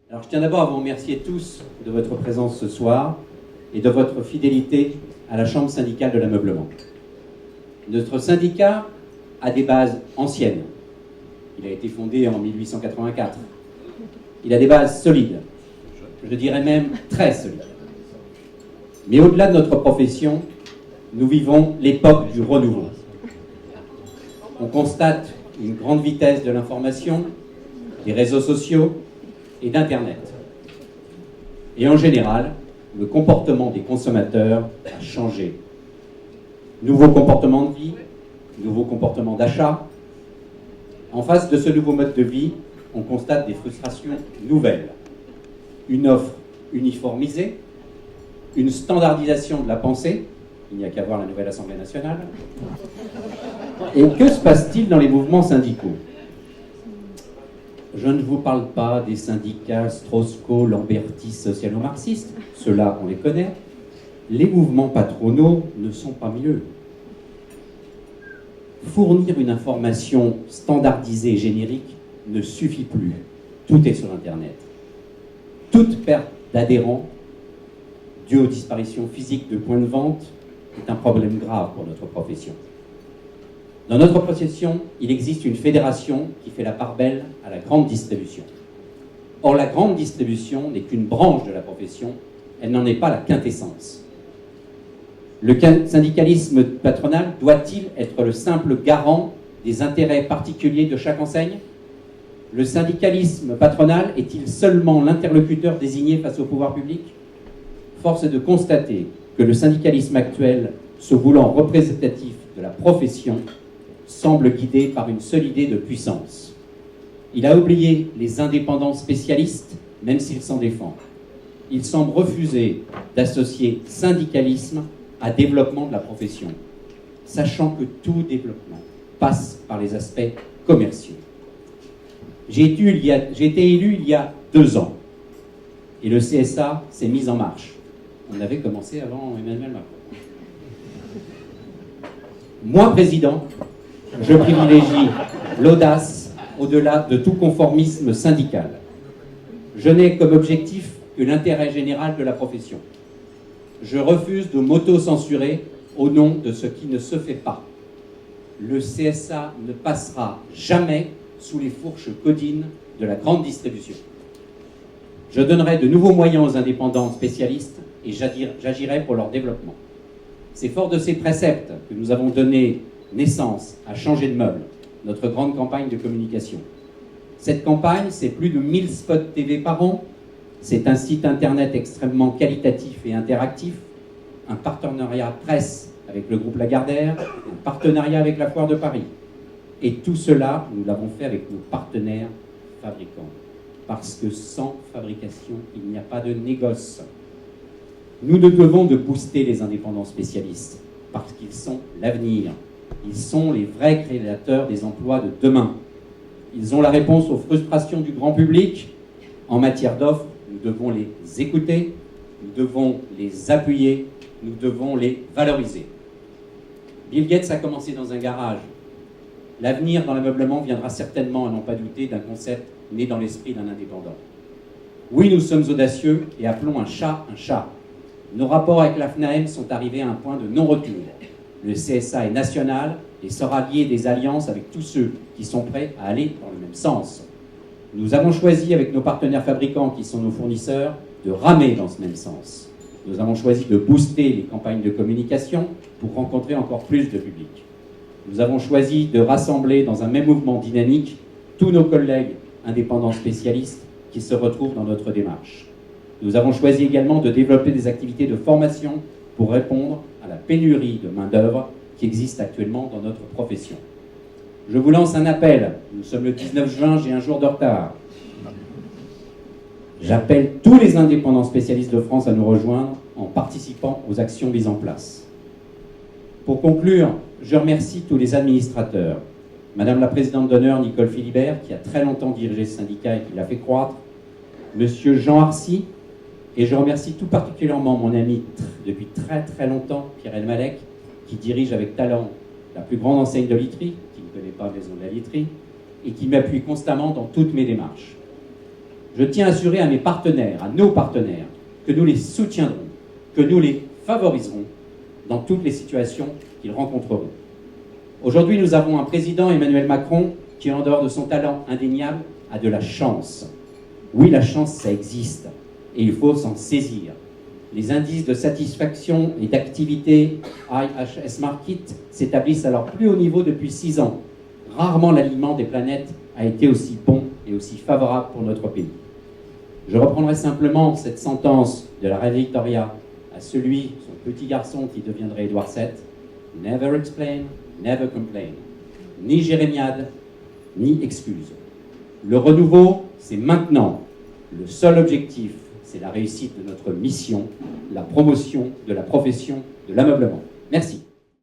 Alors je tiens d'abord à vous remercier tous de votre présence ce soir et de votre fidélité à la Chambre syndicale de l'ameublement. Notre syndicat a des bases anciennes. Il a été fondé en 1884. Il a des bases solides, je dirais même très solides. Mais au-delà de notre profession, nous vivons l'époque du renouveau. On constate une grande vitesse de l'information, des réseaux sociaux et d'Internet. Et en général, le comportement des consommateurs a changé. Nouveaux comportements de vie, nouveaux comportements d'achat. En face de ce nouveau mode de vie, on constate des frustrations nouvelles. Une offre uniformisée, une standardisation de la pensée, il n'y a qu'à voir la nouvelle Assemblée nationale. Et que se passe-t-il dans les mouvements syndicaux ? Je ne vous parle pas des syndicats strauss-lambertistes socialo-marxistes, ceux-là on les connaît. Les mouvements patronaux ne sont pas mieux. Fournir une information standardisée et générique ne suffit plus. Tout est sur Internet. Toute perte d'adhérents due aux disparitions physiques de points de vente est un problème grave pour notre profession. Dans notre profession, il existe une fédération qui fait la part belle à la grande distribution. Or, la grande distribution n'est qu'une branche de la profession, elle n'en est pas la quintessence. Le syndicalisme patronal doit-il être le simple garant des intérêts particuliers de chaque enseigne ? Le syndicalisme patronal est-il seulement l'interlocuteur désigné face au pouvoir public ? Force est de constater que le syndicalisme actuel, se voulant représentatif de la profession, semble guidé par une seule idée de puissance. Il a oublié les indépendants spécialistes, même s'il s'en défend. Il semble refuser d'associer syndicalisme à développement de la profession, sachant que tout développement passe par les aspects commerciaux. J'ai été élu il y a 2 ans, et le CSA s'est mis en marche. On avait commencé avant Emmanuel Macron. Moi, président, je privilégie l'audace au-delà de tout conformisme syndical. Je n'ai comme objectif que l'intérêt général de la profession. Je refuse de m'auto-censurer au nom de ce qui ne se fait pas. Le CSA ne passera jamais sous les fourches codines de la grande distribution. Je donnerai de nouveaux moyens aux indépendants spécialistes et j'agirai pour leur développement. C'est fort de ces préceptes que nous avons donné naissance à Changer de meuble, notre grande campagne de communication. Cette campagne, c'est plus de 1000 spots TV par an, c'est un site internet extrêmement qualitatif et interactif, un partenariat presse avec le groupe Lagardère, un partenariat avec la Foire de Paris. Et tout cela, nous l'avons fait avec nos partenaires fabricants. Parce que sans fabrication, il n'y a pas de négoce. Nous nous devons de booster les indépendants spécialistes, parce qu'ils sont l'avenir. Ils sont les vrais créateurs des emplois de demain. Ils ont la réponse aux frustrations du grand public. En matière d'offres, nous devons les écouter, nous devons les appuyer, nous devons les valoriser. Bill Gates a commencé dans un garage. L'avenir dans l'ameublement viendra certainement, à n'en pas douter, d'un concept né dans l'esprit d'un indépendant. Oui, nous sommes audacieux et appelons un chat un chat. Nos rapports avec la FNAEM sont arrivés à un point de non-retour. Le CSA est national et saura lier des alliances avec tous ceux qui sont prêts à aller dans le même sens. Nous avons choisi avec nos partenaires fabricants, qui sont nos fournisseurs, de ramer dans ce même sens. Nous avons choisi de booster les campagnes de communication pour rencontrer encore plus de public. Nous avons choisi de rassembler dans un même mouvement dynamique tous nos collègues indépendants spécialistes qui se retrouvent dans notre démarche. Nous avons choisi également de développer des activités de formation pour répondre à la pénurie de main-d'œuvre qui existe actuellement dans notre profession. Je vous lance un appel. Nous sommes le 19 juin, j'ai un jour de retard. J'appelle tous les indépendants spécialistes de France à nous rejoindre en participant aux actions mises en place. Pour conclure, je remercie tous les administrateurs. Madame la présidente d'honneur Nicole Philibert, qui a très longtemps dirigé ce syndicat et qui l'a fait croître. Monsieur Jean Arcy, et je remercie tout particulièrement mon ami depuis très très longtemps, Pierre Elmalek, qui dirige avec talent la plus grande enseigne de literie, qui ne connaît pas Maison de la Literie, et qui m'appuie constamment dans toutes mes démarches. Je tiens à assurer à mes partenaires, à nos partenaires, que nous les soutiendrons, que nous les favoriserons dans toutes les situations qu'ils rencontreront. Aujourd'hui, nous avons un président, Emmanuel Macron, qui, en dehors de son talent indéniable, a de la chance. Oui, la chance, ça existe, et il faut s'en saisir. Les indices de satisfaction et d'activité IHS Markit s'établissent à leur plus haut niveau depuis 6 ans. Rarement l'aliment des planètes a été aussi bon et aussi favorable pour notre pays. Je reprendrai simplement cette sentence de la reine Victoria à celui, son petit garçon qui deviendrait Édouard VII. Never explain, never complain. Ni jérémiade, ni excuse. Le renouveau, c'est maintenant. Le seul objectif, c'est la réussite de notre mission, la promotion de la profession de l'ameublement. Merci.